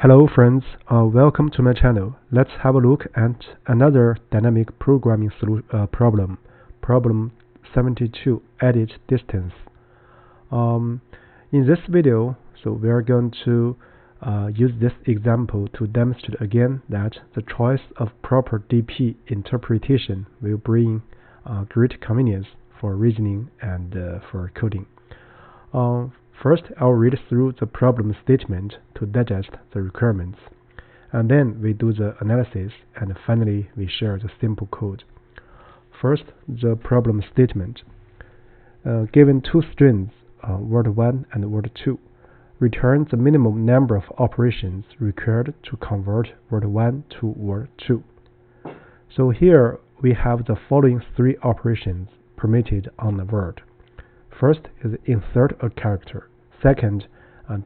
Hello friends, welcome to my channel. Let's have a look at another dynamic programming problem. Problem 72, edit distance. In this video, we are going to use this example to demonstrate again that the choice of proper DP interpretation will bring great convenience for reasoning and for coding. First, I'll read through the problem statement to digest the requirements, and then we do the analysis, and finally we share the simple code. First, the problem statement. Given two strings, word 1 and word 2, return the minimum number of operations required to convert word 1 to word 2. So here we have the following three operations permitted on the word. First is insert a character. Second,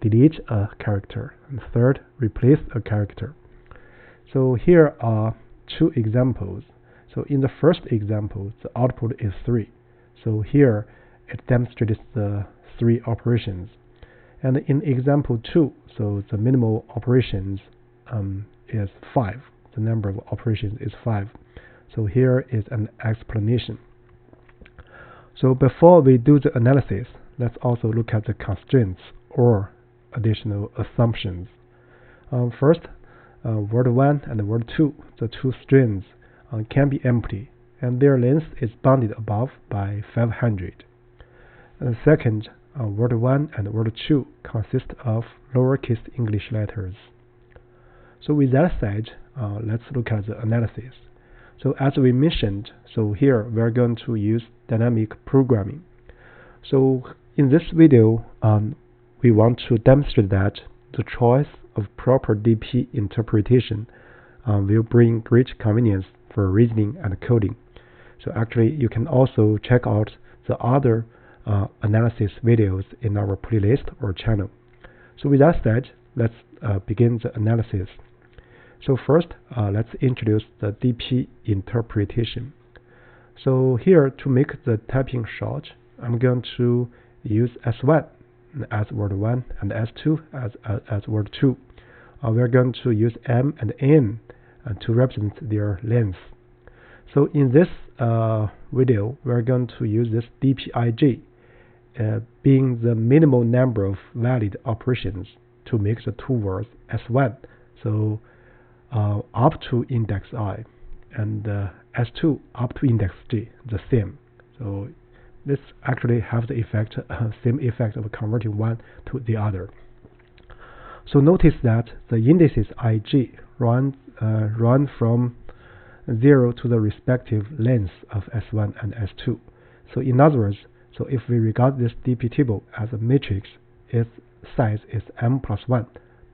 delete a character. And third, replace a character. So here are two examples. So in the first example, the output is 3. So here it demonstrates the three operations. And in example 2, so the minimal operations is 5. The number of operations is 5. So here is an explanation. So before we do the analysis, let's also look at the constraints or additional assumptions. First, word 1 and word 2, the two strings can be empty, and their length is bounded above by 500. And second, word 1 and word 2 consist of lowercase English letters. So with that said, let's look at the analysis. So as we mentioned, so here we are going to use dynamic programming. So in this video, we want to demonstrate that the choice of proper DP interpretation will bring great convenience for reasoning and coding. So actually, you can also check out the other analysis videos in our playlist or channel. So with that said, let's begin the analysis. So first, let's introduce the DP interpretation. So here, to make the typing short, I'm going to use S1 as word 1 and S2 as word 2. We're going to use M and N to represent their length. So in this video, we're going to use this dpij being the minimal number of valid operations to make the two words S1. So up to index I, and S2 up to index J, the same. So this actually has the effect, same effect of converting one to the other. So notice that the indices ij run from 0 to the respective lengths of S1 and S2. So in other words, so if we regard this DP table as a matrix, its size is m plus 1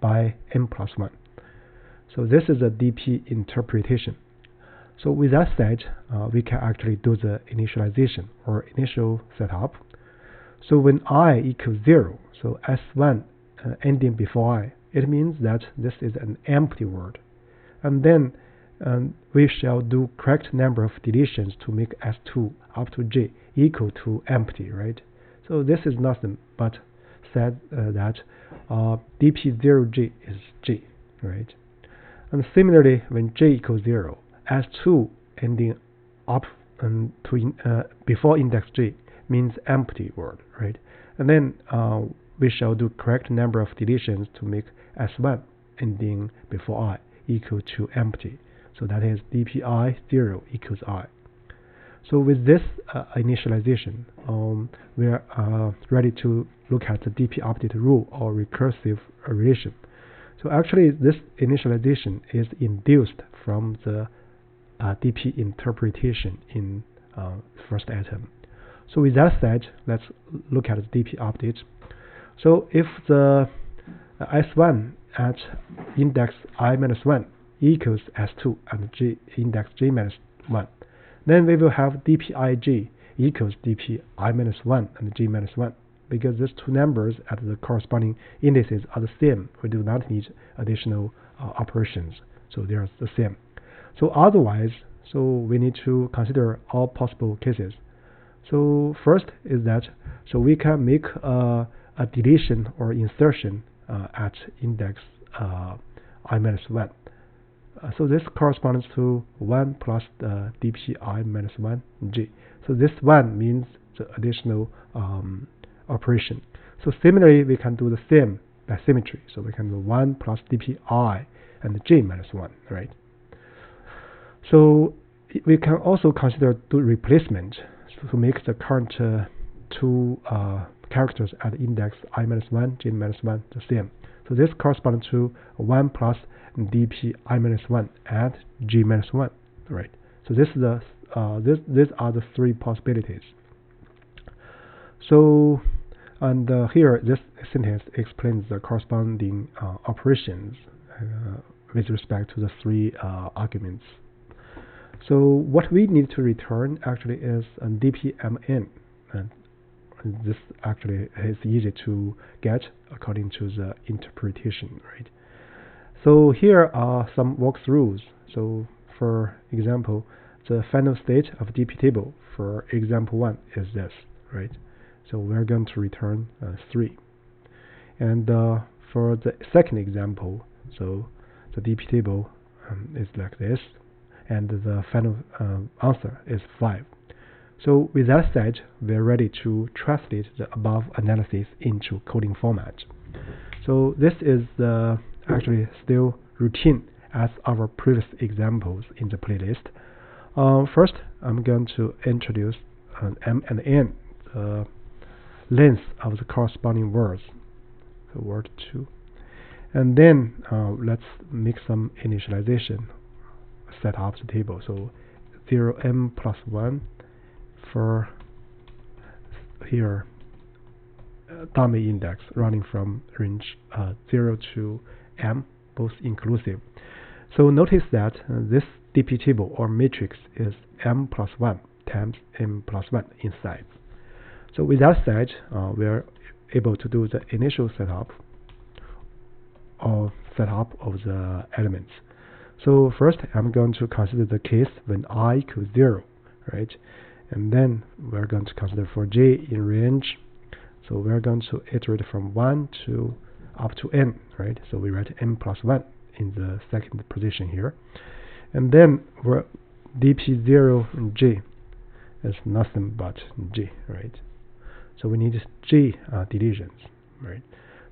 by m plus 1. So this is a DP interpretation. So with that said, we can actually do the initialization or initial setup. So when I equals 0, so S1 ending before I, it means that this is an empty word. And then we shall do correct number of deletions to make S2 up to J equal to empty, right? So this is nothing but said that dp0J is J, right? And similarly, when J equals 0, S2 ending up to before index J means empty word, right? And then we shall do correct number of deletions to make S1 ending before I equal to empty. So that is dpi0 equals I. So with this initialization, we are ready to look at the DP update rule or recursive relation. So actually, this initialization is induced from the DP interpretation in first atom. So with that said, let's look at the DP update. So if the S1 at index I minus 1 equals S2 and J index J minus 1, then we will have dpij equals dp I minus 1 and J minus 1. Because these two numbers at the corresponding indices are the same, we do not need additional operations. So they are the same. So otherwise, so we need to consider all possible cases. So first is that, so we can make a deletion or insertion at index I minus 1. So this corresponds to 1 plus the dp I minus 1 g. So this 1 means the additional operation. So similarly, we can do the same by symmetry. So we can do 1 plus dp I and g minus 1, right? So we can also consider do replacement to make the current two characters at index I minus 1, j minus 1 the same. So this corresponds to 1 plus dp I minus 1 and g minus 1, right? So this is the these are the three possibilities. So and here this sentence explains the corresponding operations with respect to the three arguments. So what we need to return actually is dpmn, and this actually is easy to get according to the interpretation, right? So here are some walkthroughs. So for example, the final state of dp table for example 1 is this, right? So we're going to return 3. And for the second example, so the dp table is like this, and the final answer is 5. So with that said, we're ready to translate the above analysis into coding format. So this is actually still routine as our previous examples in the playlist. First, I'm going to introduce m and n, the length of the corresponding words, so word 2. And then let's make some initialization, set up the table. So 0m plus 1 for here dummy index running from range 0 to m, both inclusive. So notice that this dp table or matrix is m plus 1 times m plus 1 in size. So with that said, we are able to do the initial setup of the elements. So first, I'm going to consider the case when I equals 0, right? And then we're going to consider for j in range. So we're going to iterate from 1 to up to n, right? So we write m plus 1 in the second position here. And then we're dp0 and j is nothing but g, right? So we need g deletions, right?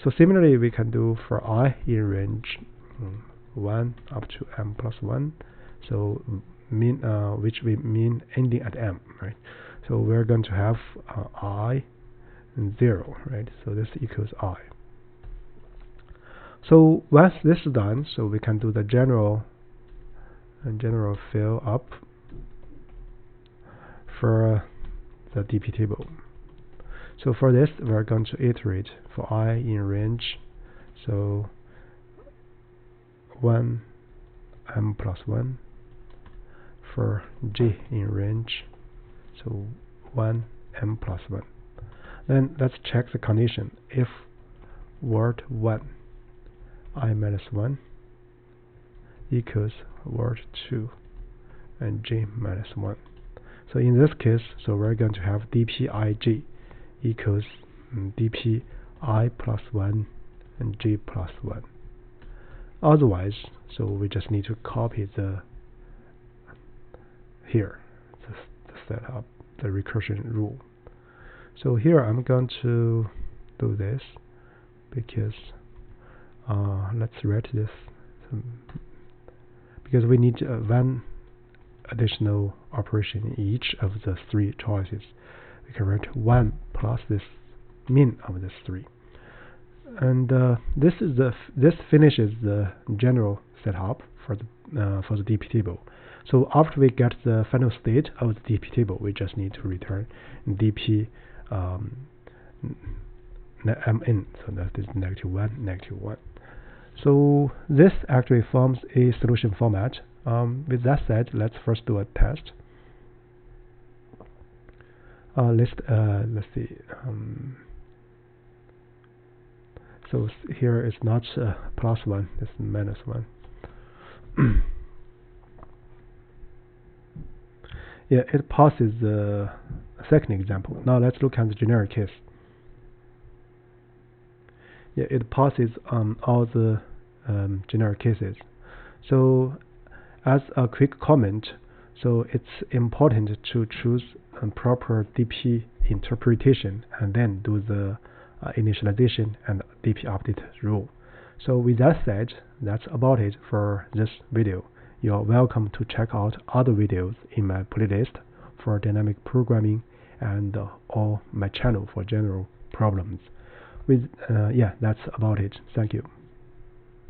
So similarly, we can do for I in range 1 up to m plus 1. So mean which we mean ending at m, right? So we're going to have I and 0, right? So this equals I. So once this is done, so we can do the general fill up for the dp table. So for this, we're going to iterate for I in range, so 1 m plus 1, for j in range, so 1 m plus 1. Then let's check the condition. If word 1 I minus 1 equals word 2 and j minus 1. So in this case, so we're going to have dpij equals dp I plus 1 and j plus 1. Otherwise, so we just need to copy the setup, the recursion rule. So here I'm going to do this because let's write this because we need one additional operation in each of the three choices. We can write 1 plus this min of this 3, and this finishes the general setup for the dp table. So after we get the final state of the dp table, we just need to return dp mn, so that is -1, -1. So this actually forms a solution format. With that said, let's first do a test. Let's see. So here it's not +1, it's -1. Yeah, it passes the second example. Now let's look at the generic case. Yeah, it passes all the general cases. So as a quick comment, so it's important to choose a proper DP interpretation and then do the initialization and DP update rule. So with that said, that's about it for this video. You are welcome to check out other videos in my playlist for dynamic programming and or my channel for general problems. That's about it. Thank you.